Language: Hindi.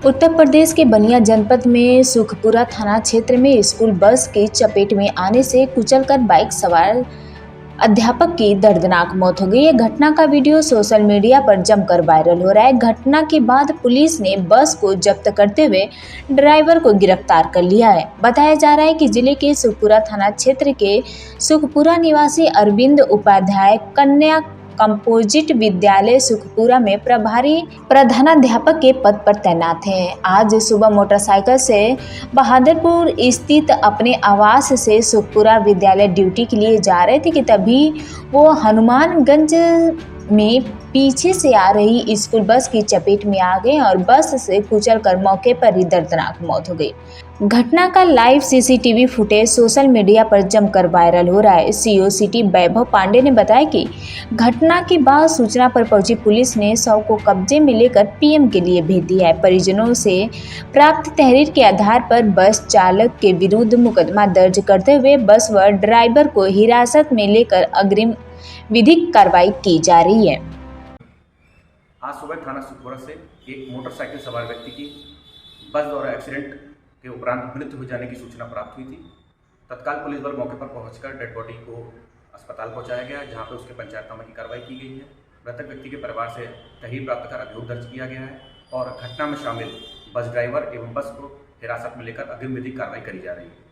उत्तर प्रदेश के बलिया जनपद में सुखपुरा थाना क्षेत्र में स्कूल बस की चपेट में आने से कुचलकर बाइक सवार अध्यापक की दर्दनाक मौत हो गई। यह घटना का वीडियो सोशल मीडिया पर जमकर वायरल हो रहा है। घटना के बाद पुलिस ने बस को जब्त करते हुए ड्राइवर को गिरफ्तार कर लिया है। बताया जा रहा है कि जिले के सुखपुरा थाना क्षेत्र के सुखपुरा निवासी अरविंद उपाध्याय कन्या कंपोजिट विद्यालय सुखपुरा में प्रभारी प्रधानाध्यापक के पद पर तैनात हैं। आज सुबह मोटरसाइकिल से बहादुरपुर स्थित अपने आवास से सुखपुरा विद्यालय ड्यूटी के लिए जा रहे थे कि तभी वो हनुमानगंज में पीछे से आ रही स्कूल बस की चपेट में आ गए और बस से कुचलकर मौके पर ही दर्दनाक मौत हो गई। घटना का live CCTV footage social media पर जमकर वायरल हो रहा है। सीओ सिटी वैभव पांडे ने बताया कि घटना के बाद सूचना पर पहुंची पुलिस ने शव को कब्जे में लेकर पीएम के लिए भेज दिया है। परिजनों से प्राप्त तहरीर के आधार पर बस चालक के विरुद्ध मुकदमा दर्ज करते हुए बस व ड्राइवर को हिरासत में लेकर अग्रिम विधिक कार्रवाई की जा रही है। आज सुबह थाना सुखपुरा से एक मोटरसाइकिल सवार व्यक्ति की बस द्वारा एक्सीडेंट के उपरांत मृत्यु हो जाने की सूचना प्राप्त हुई थी। तत्काल पुलिस बल मौके पर पहुंचकर डेड बॉडी को अस्पताल पहुंचाया गया, जहां पर उसके पंचायतनामा की कार्रवाई की गई है। मृतक व्यक्ति के परिवार से तहरीर प्राप्त कर अभियोग दर्ज किया गया है और घटना में शामिल बस ड्राइवर एवं बस को हिरासत में लेकर अग्रिम विधिक कार्रवाई करी जा रही है।